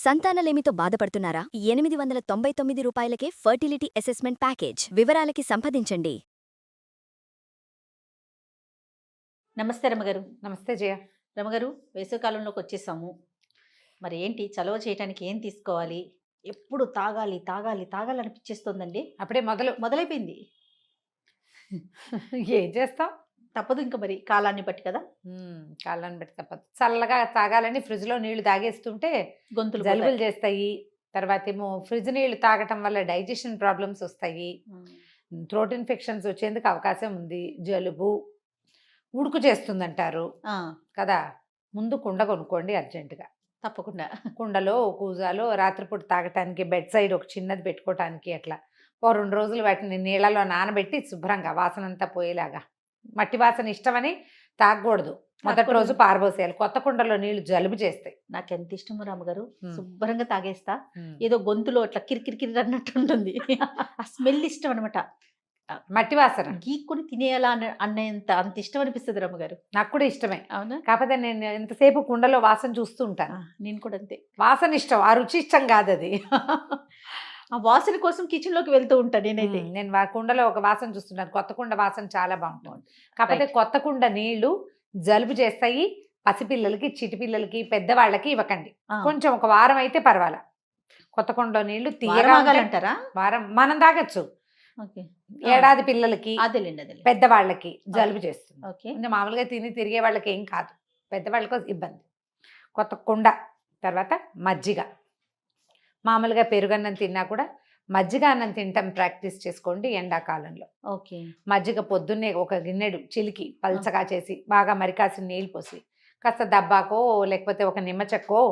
సంతానలేమితో బాధపడుతున్నారా? 899 రూపాయలకే fertility assessment package. వివరాలకి సంప్రదించండి. నమస్తే రమగారు. నమస్తే జయ. రమగారు, వేసవికాలంలోకి వచ్చేసాము. మరి ఏంటి చలవ చేయడానికి ఏం తీసుకోవాలి? ఎప్పుడు తాగాలి తాగాలి తాగాలి అనిపించేస్తుందండి. అప్పుడే మొదలైపోయింది. ఏం చేస్తాం, తప్పదు ఇంకా మరి కాలాన్ని బట్టి కదా. కాలాన్ని బట్టి తప్పదు. చల్లగా తాగాలని ఫ్రిడ్జ్లో నీళ్లు తాగేస్తుంటే గొంతులు జలుబులు చేస్తాయి. తర్వాత ఏమో ఫ్రిడ్జ్ నీళ్లు తాగటం వల్ల డైజెషన్ ప్రాబ్లమ్స్ వస్తాయి, థ్రోట్ ఇన్ఫెక్షన్స్ వచ్చేందుకు అవకాశం ఉంది, జలుబు ఉడుకు చేస్తుందంటారు కదా. ముందు కుండ కొనుక్కోండి అర్జెంటుగా. తప్పకుండా కుండలో కూజాలో రాత్రిపూట తాగటానికి బెడ్ సైడ్ ఒక చిన్నది పెట్టుకోవటానికి అట్లా 2 రోజులు వాటిని నీళ్ళలో నానబెట్టి శుభ్రంగా వాసన అంతా పోయేలాగా. మట్టి వాసన ఇష్టమని తాగకూడదు, మొదటి రోజు పారబోసేయాలి. కొత్త కుండలో నీళ్లు జలుబు చేస్తాయి. నాకు ఎంత ఇష్టమో రామగారు, శుభ్రంగా తాగేస్తా. ఏదో గొంతులో అట్లా కిరికిరి అన్నట్టు ఉంటుంది. ఆ స్మెల్ ఇష్టం అనమాట. మట్టి వాసన గీక్కుని తినేయాలా అంత ఇష్టం అనిపిస్తుంది రమ్మగారు. నాకు కూడా ఇష్టమే. అవునా? కాకపోతే నేను ఎంతసేపు కుండలో వాసన చూస్తూ ఉంటాను. నేను కూడా అంతే. వాసన ఇష్టం, ఆ రుచి ఇష్టం కాదు అది. ఆ వాసన కోసం కిచెన్ లోకి వెళ్తూ ఉంటాను నేనైతే. నేను కుండలో ఒక వాసన చూస్తుంటాను. కొత్త కుండ వాసన చాలా బాగుంటుంది. కాకపోతే కొత్త కుండ నీళ్లు జలుబు చేస్తాయి. పసిపిల్లలకి, చిటిపిల్లలకి, పెద్దవాళ్ళకి ఇవ్వకండి. కొంచెం ఒక వారం అయితే పర్వాలా. కొత్త కుండలో నీళ్లు తీయగాలంటారా? వారం మనం తాగొచ్చు. ఏడాది పిల్లలకి, పెద్దవాళ్ళకి జలుబు చేస్తుంది. మామూలుగా తిరిగే వాళ్ళకి ఏం కాదు, పెద్దవాళ్ళకి ఇబ్బంది. కొత్త కుండ. తర్వాత మజ్జిగ. మామూలుగా పెరుగన్నం తిన్నా కూడా మజ్జిగ అన్నం తింటాం ప్రాక్టీస్ చేసుకోండి ఎండాకాలంలో. మజ్జిగ పొద్దున్నే ఒక గిన్నెడు చిలికి పల్చగా చేసి బాగా మరికాసిన నీళ్ళు పోసి కాస్త దబ్బాకో లేకపోతే ఒక నిమ్మ చెక్కో,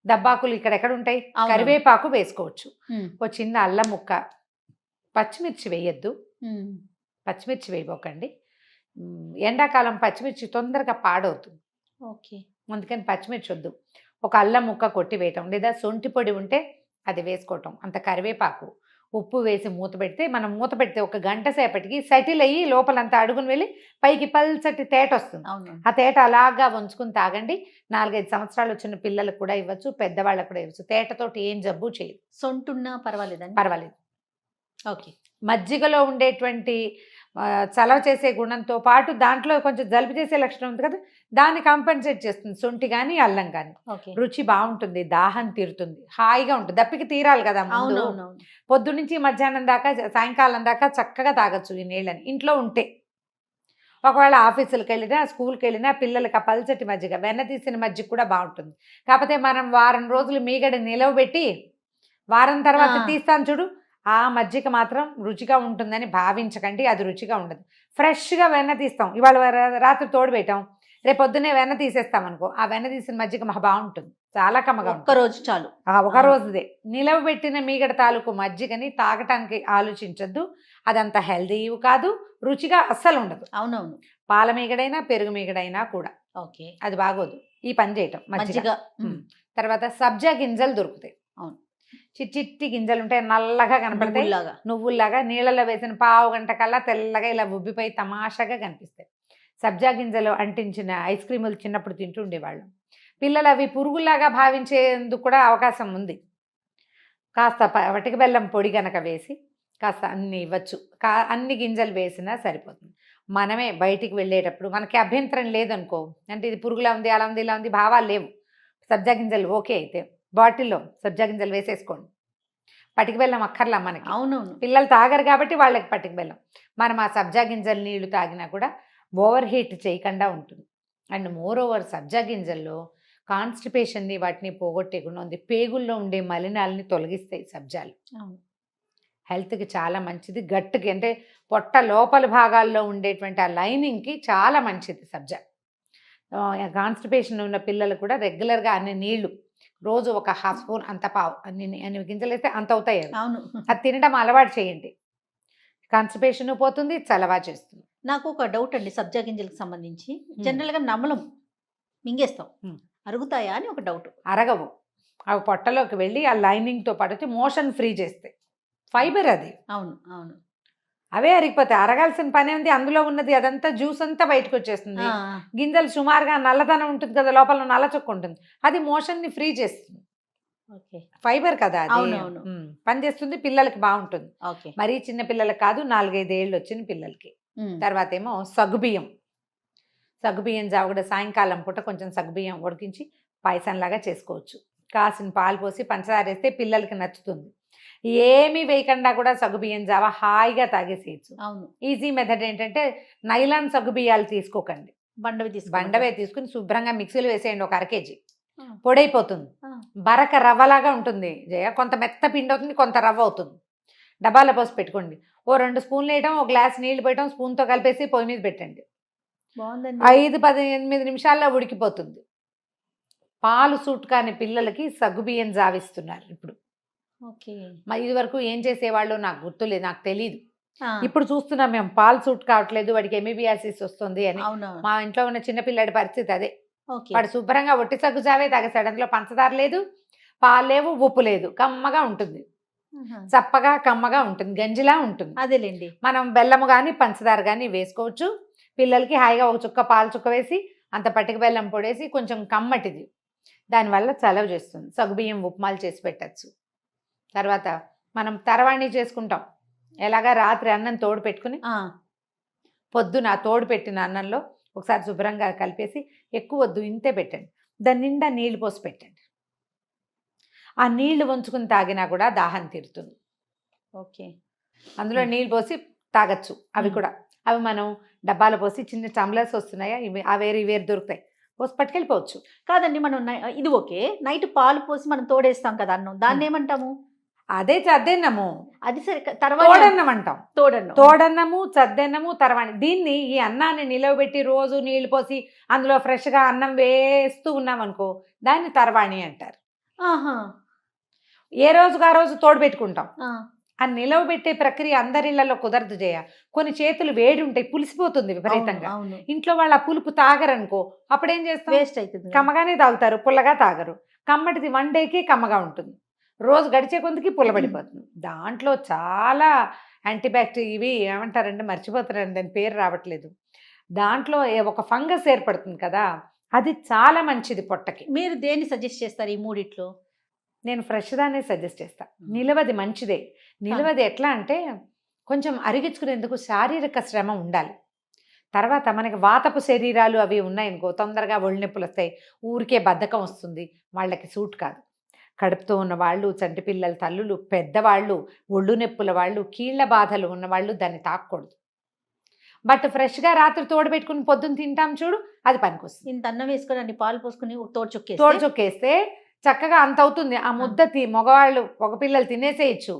దబ్బాకులు ఇక్కడెక్కడ ఉంటాయి, కరివేపాకు వేసుకోవచ్చు. ఒక చిన్న అల్లం ముక్క, పచ్చిమిర్చి వేయద్దు, పచ్చిమిర్చి వేయబోకండి. ఎండాకాలం పచ్చిమిర్చి తొందరగా పాడవుతుంది, అందుకని పచ్చిమిర్చి వద్దు. ఒక అల్లం ముక్క కొట్టి వేయటం, లేదా సొంటి పొడి ఉంటే అది వేసుకోవటం, అంత కరివేపాకు, ఉప్పు వేసి మూత పెడితే, మనం మూత పెడితే ఒక గంట సేపటికి సెటిల్ అయ్యి లోపలంతా అడుగుని వెళ్ళి పైకి పల్చటి తేట వస్తుంది. ఆ తేట అలాగా ఉంచుకుని తాగండి. 4-5 సంవత్సరాలు వచ్చిన పిల్లలకు కూడా ఇవ్వచ్చు, పెద్దవాళ్ళకు కూడా ఇవ్వచ్చు. తేటతోటి ఏం జబ్బు చేయదు. సొంటున్నా పర్వాలేదండి? పర్వాలేదు. మజ్జిగలో ఉండేటువంటి చలవ చేసే గుణంతో పాటు దాంట్లో కొంచెం జలుబు చేసే లక్షణం ఉంది కదా, దాన్ని కంపెన్సేట్ చేస్తుంది సొంటి కానీ అల్లం కానీ. రుచి బాగుంటుంది, దాహం తీరుతుంది, హాయిగా ఉంటుంది. దప్పికి తీరాలి కదా, పొద్దున్నుంచి మధ్యాహ్నం దాకా సాయంకాలం దాకా చక్కగా తాగొచ్చు ఈ నీళ్ళని ఇంట్లో ఉంటే. ఒకవేళ ఆఫీసులకు వెళ్ళినా స్కూల్కి వెళ్ళినా పిల్లలకి ఆ పల్చటి మజ్జిగ, వెన్న తీసిన మజ్జిగ కూడా బాగుంటుంది. కాకపోతే మనం వారం రోజులు మీగడ నిలవబెట్టి వారం తర్వాత తీస్తాను చూడు, ఆ మజ్జిగ మాత్రం రుచిగా ఉంటుందని భావించకండి, అది రుచిగా ఉండదు. ఫ్రెష్గా వెన్న తీస్తాం, ఇవాళ రాత్రి తోడు పెట్టాం, రేపు పొద్దున్నే వెన్న తీసేస్తాం అనుకో, ఆ వెన్న తీసిన మజ్జిగ బాగుంటుంది, చాలా కమ్మగా. ఒక్కరోజు చాలు. ఒక రోజుదే నిలవబెట్టిన మీగడ తాలూకు మజ్జిగని తాగటానికి ఆలోచించద్దు. అదంత హెల్దీ కాదు, రుచిగా అస్సలు ఉండదు. అవునవును. పాల మీగడైనా పెరుగు మీగడైనా కూడా అది బాగోదు ఈ పని చేయటం మజ్జిగ. తర్వాత సబ్జా గింజలు దొరుకుతాయి. అవును, చిట్టి గింజలు ఉంటాయి, నల్లగా కనపడతాయి, నువ్వుల్లాగా. నీళ్ళలో వేసిన పావు గంట కల్లా తెల్లగా ఇలా ఉబ్బిపోయి తమాషాగా కనిపిస్తాయి. సబ్జా గింజలు అంటించిన ఐస్ క్రీములు చిన్నప్పుడు తింటూ ఉండేవాళ్ళం. పిల్లలు అవి పురుగుల్లాగా భావించేందుకు కూడా అవకాశం ఉంది. కాస్త వటిక బెల్లం పొడి గనక వేసి కాస్త అన్ని ఇవ్వచ్చు. అన్ని గింజలు వేసినా సరిపోతుంది. మనమే బయటికి వెళ్ళేటప్పుడు మనకి అభ్యంతరం లేదనుకో, అంటే ఇది పురుగులా ఉంది, అలా ఉంది, ఇలా ఉంది భావాలు లేవు, సబ్జా గింజలు ఓకే అయితే బాటిల్లో సబ్జా గింజలు వేసేసుకోండి. పటిక బెల్లం అక్కర్లా మనకి. అవునవును, పిల్లలు తాగరు కాబట్టి వాళ్ళకి పటిక బెల్లం. మనం ఆ సబ్జా గింజల నీళ్లు తాగినా కూడా ఓవర్ హీట్ చేయకుండా ఉంటుంది. అండ్ మోర్ ఓవర్ సబ్జా గింజల్లో కాన్స్టిపేషన్ని వాటిని పోగొట్టే గుణం ఉంది. పేగుల్లో ఉండే మలినాలని తొలగిస్తాయి సబ్జాలు. హెల్త్కి చాలా మంచిది. గట్టుకి అంటే పొట్ట లోపల భాగాల్లో ఉండేటువంటి ఆ లైనింగ్కి చాలా మంచిది సబ్జా. కాన్స్టిపేషన్ ఉన్న పిల్లలు కూడా రెగ్యులర్గా అన్ని నీళ్లు రోజు ఒక ½ స్పూన్ అంత పావు అన్ని గింజలు వేస్తే అంత అవుతాయి. అవును, అది తినడం అలవాటు చేయండి, కాన్స్టిపేషన్ పోతుంది, చలవా చేస్తుంది. నాకు ఒక డౌట్ అండి, సబ్జా గింజలకు సంబంధించి. జనరల్గా నమ్మలం మింగేస్తాం, అరుగుతాయా అని ఒక డౌట్. అరగవు, అవి పొట్టలోకి వెళ్ళి ఆ లైనింగ్తో పాటు మోషన్ ఫ్రీ చేస్తాయి. ఫైబర్ అది. అవును అవును, అవే అరిగిపోతాయి. అరగాల్సిన పని ఉంది, అందులో ఉన్నది అదంతా జ్యూస్ అంతా బయటకు వచ్చేస్తుంది. గింజలు సుమారుగా నల్లదనం ఉంటుంది కదా, లోపల నల్ల చుక్క ఉంటుంది, అది మోషన్ని ఫ్రీ చేస్తుంది. ఓకే. ఫైబర్ కదా అది. అవునవును. పనిచేస్తుంది, పిల్లలకి బాగుంటుంది. ఓకే. మరీ చిన్న పిల్లలకి కాదు, 4-5 ఏళ్ళు వచ్చిన పిల్లలకి. తర్వాత ఏమో సగ్గుబియ్యం జావ కూడా సాయంకాలం పూట కొంచెం సగ్గుబియ్యం ఉడికించి పాయసంలాగా చేసుకోవచ్చు. కాసిన పాలు పోసి పంచదార వేస్తే పిల్లలకి నచ్చుతుంది. ఏమీ వేయకుండా కూడా సగ్గుబియ్యం జావ హాయిగా తాగేసేయచ్చు. అవును. ఈజీ మెథడ్ ఏంటంటే నైలాన్ సగ్గుబియ్యాలు తీసుకోకండి, బండవి బండవే తీసుకుని శుభ్రంగా మిక్సీలో వేసేయండి. ఒక 1 kg పొడైపోతుంది. బరక రవ్వలాగా ఉంటుంది జయ. కొంత మెత్త పిండి అవుతుంది, కొంత రవ్వ అవుతుంది. డబ్బాలో పోసి పెట్టుకోండి. ఓ 2 స్పూన్లు వేయడం, ఒక గ్లాస్ నీళ్లు పెట్టడం, స్పూన్తో కలిపేసి పొయ్యి మీద పెట్టండి. బాగుందండి. 5-8 నిమిషాల్లో ఉడికిపోతుంది. పాలు సూట్ కాని పిల్లలకి సగ్గుబియ్యం జావిస్తున్నారు ఇప్పుడు. ఓకే. ఇది వరకు ఏం చేసేవాళ్ళు నాకు గుర్తులేదు, నాకు తెలియదు. ఇప్పుడు చూస్తున్నాం మేము, పాలు సూట్ కావట్లేదు, వాడికి ఎమిబియాసిస్ వస్తుంది అని. మా ఇంట్లో ఉన్న చిన్నపిల్లడి పరిస్థితి అదే. వాడు శుభ్రంగా ఒట్టి సగ్గు జావే తాగేస్తాడు. అందులో పంచదార లేదు, పాలు లేవు, ఉప్పు లేదు, కమ్మగా ఉంటుంది, చప్పగా కమ్మగా ఉంటుంది, గంజిలా ఉంటుంది. అదేలేండి. మనం బెల్లము కానీ పంచదార కానీ వేసుకోవచ్చు. పిల్లలకి హాయిగా ఒక చుక్క పాలు చుక్క వేసి అంత పటిక బెల్లం పొడేసి కొంచెం కమ్మటిది, దానివల్ల చలవ చేస్తుంది. సగ్గుబియ్యం ఉప్మాలు చేసి పెట్టచ్చు. తర్వాత మనం తరవాణి చేసుకుంటాం. ఎలాగా రాత్రి అన్నం తోడు పెట్టుకుని పొద్దున తోడు పెట్టిన అన్నంలో ఒకసారి శుభ్రంగా కలిపేసి, ఎక్కువ వద్దు ఇంతే పెట్టండి, దాని నిండా నీళ్లు పోసి పెట్టండి. ఆ నీళ్లు వంచుకుని తాగినా కూడా దాహం తీరుతుంది. ఓకే. అందులో నీళ్ళు పోసి తాగచ్చు. అవి కూడా అవి మనం డబ్బాలో పోసి చిన్న టంబ్లర్స్ వస్తున్నాయా, ఇవి వేరు దొరుకుతాయి, పోసి పట్టుకెళ్ళిపోవచ్చు. కాదండి, మనం ఇది ఓకే, నైట్ పాలు పోసి మనం తోడేస్తాం కదా అన్నం, దాన్ని ఏమంటాము? అదే చద్దెన్నము. అది సరే, తర్వాత తోడన్నం అంటాం. తోడన్నము, చద్దెన్నము, తర్వాణి. దీన్ని ఈ అన్నాన్ని నిలవబెట్టి రోజు నీళ్లు పోసి అందులో ఫ్రెష్గా అన్నం వేస్తూ ఉన్నాం అనుకో, దాన్ని తర్వాణి అంటారు. ఏ రోజుగా రోజు తోడు పెట్టుకుంటాం. ఆ నిలవబెట్టే ప్రక్రియ అందరిళ్లలో కుదరదు జయ. కొన్ని చేతులు వేడి ఉంటాయి, పులిసిపోతుంది విపరీతంగా. ఇంట్లో వాళ్ళు ఆ పులుపు తాగరనుకో, అప్పుడేం చేస్తాం, వేస్ట్ అవుతుంది. కమ్మగానే తాగుతారు, పుల్లగా తాగరు. కమ్మటిది 1 డేకి కమ్మగా ఉంటుంది, రోజు గడిచే కొందికి పుల్లబడిపోతుంది. దాంట్లో చాలా యాంటీబ్యాక్టీరియా, ఇవి ఏమంటారంటే మర్చిపోతారండి, దాని పేరు రావట్లేదు. దాంట్లో ఒక ఫంగస్ ఏర్పడుతుంది కదా, అది చాలా మంచిది పొట్టకి. మీరు దేన్ని సజెస్ట్ చేస్తారు ఈ మూడిట్లో? నేను ఫ్రెష్ దాన్నే సజెస్ట్ చేస్తాను. నిలవది మంచిదే. నిలవది ఎట్లా అంటే కొంచెం అరిగించుకునేందుకు శారీరక శ్రమ ఉండాలి. తర్వాత మనకి వాతపు శరీరాలు అవి ఉన్నాయనుకో, తొందరగా ఒళ్ళు నొప్పులు వస్తాయి, ఊరికే బద్ధకం వస్తుంది, వాళ్ళకి సూట్ కాదు. కడుపుతో ఉన్న వాళ్ళు, చంటి పిల్లల తల్లులు, పెద్దవాళ్ళు, ఒళ్ళు నొప్పుల వాళ్ళు, కీళ్ల బాధలు ఉన్నవాళ్ళు దాన్ని తాకూడదు. బట్ ఫ్రెష్గా రాత్రి తోడు పెట్టుకుని పొద్దున్న తింటాం చూడు, అది పనికొస్తుంది. ఇంత అన్నం వేసుకొని అన్ని పాలు పోసుకుని తోడు చొక్కేస్తే చక్కగా అంత అవుతుంది. ఆ ముద్ద మగవాళ్ళు పిల్లలు తినేసేయచ్చు,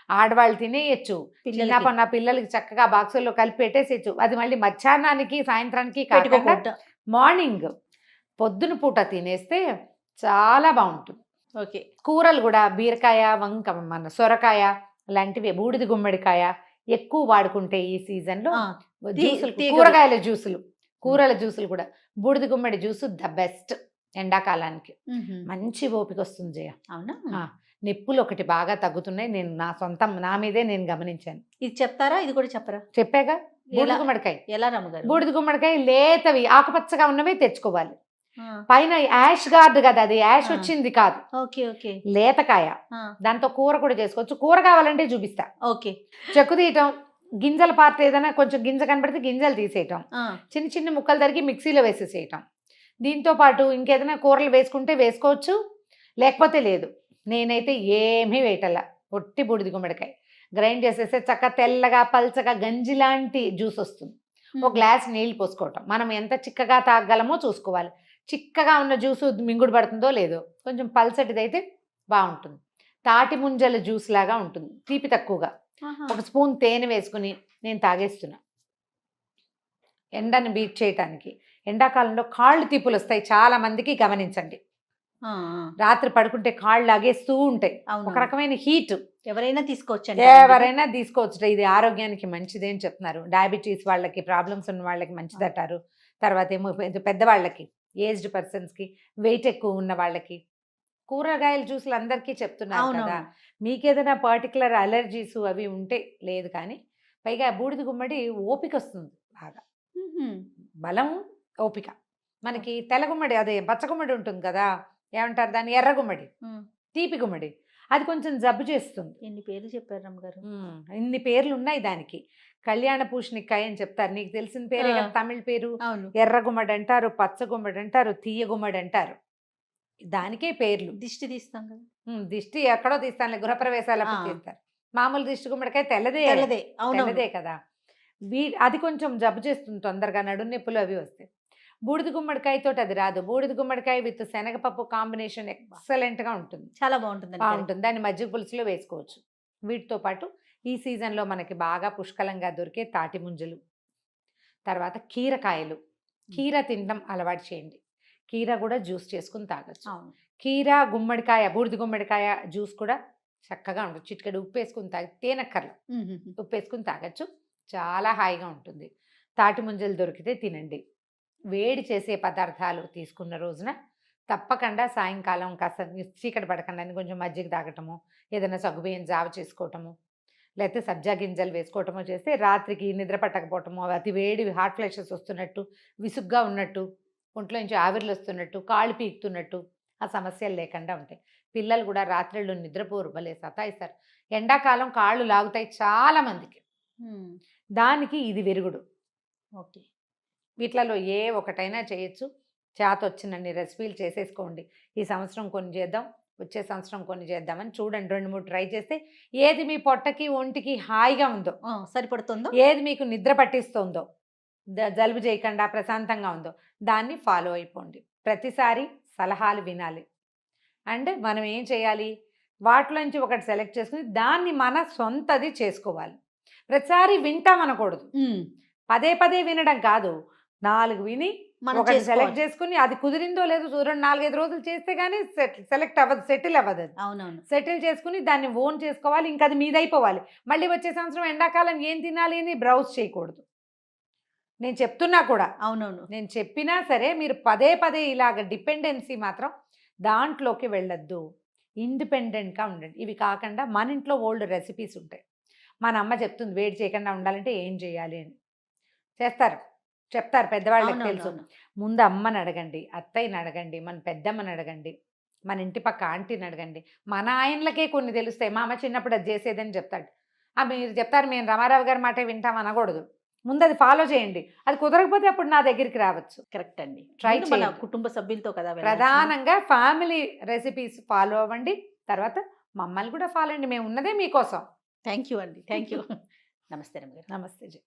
ఆడవాళ్ళు తినేయచ్చు, చిన్న పిల్లలకి చక్కగా బాక్సుల్లో కలిపి పెట్టేసేయచ్చు. అది మళ్ళీ మధ్యాహ్నానికి సాయంత్రానికి కాకుండా మార్నింగ్ పొద్దున పూట తినేస్తే చాలా బాగుంటుంది. ఓకే. కూరలు కూడా బీరకాయ, వంక, మన సొరకాయ లాంటివి, బూడిద గుమ్మడికాయ ఎక్కువ వాడుకుంటే ఈ సీజన్లో జ్యూసులు, కూరగాయల జ్యూసులు, కూరల జ్యూసులు కూడా, బూడిద గుమ్మడి జ్యూసు ద బెస్ట్ ఎండాకాలానికి. మంచి ఓపిక వస్తుంది జయ. అవునా? నొప్పులు ఒకటి బాగా తగ్గుతున్నాయి. నేను నా మీదే నేను గమనించాను. ఇది చెప్తారా? ఇది కూడా చెప్పరా? చెప్పాగా. బూడిద గుమ్మడికాయ ఎలా రమ్మగారు? బూడిద గుమ్మడికాయ లేతవి ఆకుపచ్చగా ఉన్నవే తెచ్చుకోవాలి. పైన యాష్ గార్డ్ కదా, అది యాష్ వచ్చింది కాదు. Okay okay. లేతకాయ, దాంతో కూర కూడా చేసుకోవచ్చు. కూర కావాలంటే చూపిస్తా. ఓకే. చెక్కు తీయటం, గింజల పార్ట్ ఏదైనా కొంచెం గింజ కనబడితే గింజలు తీసేయటం, చిన్న చిన్న ముక్కలు తరిగి మిక్సీలో వేసేసేయటం. దీంతో పాటు ఇంకేదైనా కూరలు వేసుకుంటే వేసుకోవచ్చు, లేకపోతే లేదు. నేనైతే ఏమీ వేయటల్లా, పొట్టి బూడిద గుమ్మడికాయ గ్రైండ్ చేసేస్తే చక్క తెల్లగా పల్చగా గంజి లాంటి జ్యూస్ వస్తుంది. ఒక గ్లాస్ నీళ్ళు పోసుకోవటం. మనం ఎంత చిక్కగా తాగలమో చూసుకోవాలి. చిక్కగా ఉన్న జ్యూసు మింగుడు పడుతుందో లేదో, కొంచెం పల్చటిదైతే బాగుంటుంది. తాటి ముంజల జ్యూస్ లాగా ఉంటుంది, తీపి తక్కువగా. 1 స్పూన్ తేనె వేసుకుని నేను తాగేస్తున్నా. ఎండను బీట్ చేయటానికి. ఎండాకాలంలో కాళ్ళు తీపులు వస్తాయి చాలా మందికి, గమనించండి. రాత్రి పడుకుంటే కాళ్ళు లాగేస్తూ ఉంటాయి, ఒక రకమైన హీట్. ఎవరైనా తీసుకోవచ్చు. ఇది ఆరోగ్యానికి మంచిది అని చెప్తున్నారు. డయాబెటీస్ వాళ్ళకి, ప్రాబ్లమ్స్ ఉన్న వాళ్ళకి మంచిదంటారు. తర్వాత ఏమో పెద్దవాళ్ళకి, ఏజ్డ్ పర్సన్స్కి, వెయిట్ ఎక్కువ ఉన్న వాళ్ళకి. కూరగాయల జ్యూసులు అందరికీ చెప్తున్నారు కదా. మీకేదైనా పర్టికులర్ అలర్జీస్ అవి ఉంటే లేదు, కానీ పైగా బూడిద గుమ్మడి ఓపిక వస్తుంది బాగా, బలం, ఓపిక. మనకి తెల్లగుమ్మడి, అదే పచ్చగుమ్మడి ఉంటుంది కదా, ఏమంటారు దాన్ని, ఎర్రగుమ్మడి, తీపి గుమ్మడి, అది కొంచెం జబ్బు చేస్తుంది. ఎన్ని పేర్లు చెప్పారు రమ్మగారు. ఇన్ని పేర్లు ఉన్నాయి దానికి. కళ్యాణ పూషణికాయ అని చెప్తారు, నీకు తెలిసిన పేరే కదా తమిళ పేరు. అవును. ఎర్ర గుమ్మడి అంటారు, పచ్చ గుమ్మడి అంటారు, తీయ గుమ్మడి అంటారు, దానికే పేర్లు. దిష్టి తీస్తాం కదా. దిష్టి ఎక్కడో తీస్తానులే, గృహప్రవేశాలప్పుడు తీస్తారు. మామూలు దిష్టి గుమ్మడికాయ తెల్లదే తెల్లదే కదా. అది కొంచెం జబ్బు చేస్తుంది తొందరగా, నడుము నొప్పులు అవి వస్తాయి. బూడిద గుమ్మడికాయతో అది రాదు. బూడిద గుమ్మడికాయ విత్ శనగపప్పు కాంబినేషన్ ఎక్సలెంట్గా ఉంటుంది, చాలా బాగుంటుంది. బాగుంటుంది, దాన్ని మజ్జిగ పులుసులో వేసుకోవచ్చు. వీటితో పాటు ఈ సీజన్లో మనకి బాగా పుష్కలంగా దొరికే తాటి ముంజలు, తర్వాత కీరకాయలు. కీర తినడం అలవాటు చేయండి. కీర కూడా జ్యూస్ చేసుకుని తాగొచ్చు. కీర గుమ్మడికాయ, బూడిద గుమ్మడికాయ జ్యూస్ కూడా చక్కగా ఉంటుంది. చిటికెడు ఉప్పు వేసుకుని తాగి, తేనెక్కర్లు ఉప్పు వేసుకుని తాగొచ్చు, చాలా హాయిగా ఉంటుంది. తాటి ముంజలు దొరికితే తినండి. వేడి చేసే పదార్థాలు తీసుకున్న రోజున తప్పకుండా సాయంకాలం కాస్త చీకటి పడకుండా కొంచెం మజ్జిగ తాగటము, ఏదైనా సగ్గుబియ్యం జావ చేసుకోవటము, లేకపోతే సబ్జా గింజలు వేసుకోవటమో చేస్తే రాత్రికి నిద్ర పట్టకపోవటము, అతి వేడి హాట్ ఫ్లాషెస్ వస్తున్నట్టు, విసుగ్గా ఉన్నట్టు, ఒంట్లో నుంచి ఆవిర్లు వస్తున్నట్టు, కాళ్ళు పీకుతున్నట్టు ఆ సమస్యలు లేకుండా ఉంటాయి. పిల్లలు కూడా రాత్రిళ్ళు నిద్రపోరు, భలే సతాయిస్తారు. ఎండాకాలం కాళ్ళు లాగుతాయి చాలా మందికి, దానికి ఇది విరుగుడు. ఓకే, వీటిలలో ఏ ఒకటైనా చేయొచ్చు. చేత వచ్చినన్ని రెసిపీలు చేసేసుకోండి. ఈ సంవత్సరం కొన్ని చేద్దాం, వచ్చే సంవత్సరం కొన్ని చేద్దామని చూడండి. 2-3 ట్రై చేస్తే ఏది మీ పొట్టకి ఒంటికి హాయిగా ఉందో, సరిపడుతుందో, ఏది మీకు నిద్ర పట్టిస్తుందో, జలుబు చేయకుండా ప్రశాంతంగా ఉందో దాన్ని ఫాలో అయిపోండి. ప్రతిసారి సలహాలు వినాలి. అండ్ మనం ఏం చేయాలి, వాటిలోంచి ఒకటి సెలెక్ట్ చేసుకుని దాన్ని మన సొంతది చేసుకోవాలి. ప్రతిసారి వింటామనకూడదు, పదే పదే వినడం కాదు. 4 విని ఒకటి సెలెక్ట్ చేసుకుని అది కుదిరిందో లేదో చూడండి. 4-5 రోజులు చేస్తే కానీ సెలెక్ట్ అవ్వదు, సెటిల్ అవ్వదు. అది అవునవును, సెటిల్ చేసుకుని దాన్ని ఓన్ చేసుకోవాలి. ఇంకా అది మీదైపోవాలి. మళ్ళీ వచ్చే సంవత్సరం ఎండాకాలం ఏం తినాలి అని బ్రౌజ్ చేయకూడదు. నేను చెప్తున్నా కూడా, అవునవును, నేను చెప్పినా సరే మీరు పదే పదే ఇలాగ డిపెండెన్సీ మాత్రం దాంట్లోకి వెళ్ళొద్దు. ఇండిపెండెంట్గా ఉండండి. ఇవి కాకుండా మన ఇంట్లో ఓల్డ్ రెసిపీస్ ఉంటాయి. మన అమ్మ చెప్తుంది వేడి చేయకుండా ఉండాలంటే ఏం చేయాలి అని, చెప్తారు పెద్దవాళ్ళకి తెలుసు. ముందు అమ్మని అడగండి, అత్తయ్యని అడగండి, మన పెద్దమ్మని అడగండి, మన ఇంటి పక్క ఆంటీని అడగండి. మన ఆయనలకే కొన్ని తెలుస్తాయి. మా అమ్మ చిన్నప్పుడు అది చేసేదని చెప్తాడు. మీరు చెప్తారు మేము రామారావు గారి మాటే వింటాం అనకూడదు. ముందు అది ఫాలో చేయండి. అది కుదరకపోతే అప్పుడు నా దగ్గరికి రావచ్చు. కరెక్ట్ అండి. ట్రై మన చేయండి. కుటుంబ సభ్యులతో కదా ప్రధానంగా ఫ్యామిలీ రెసిపీస్ ఫాలో అవ్వండి. తర్వాత మమ్మల్ని కూడా ఫాలో అండి, మేము ఉన్నదే మీకోసం. థ్యాంక్ యూ అండి, థ్యాంక్ యూ. నమస్తే రమ్య గారు. నమస్తే జీ.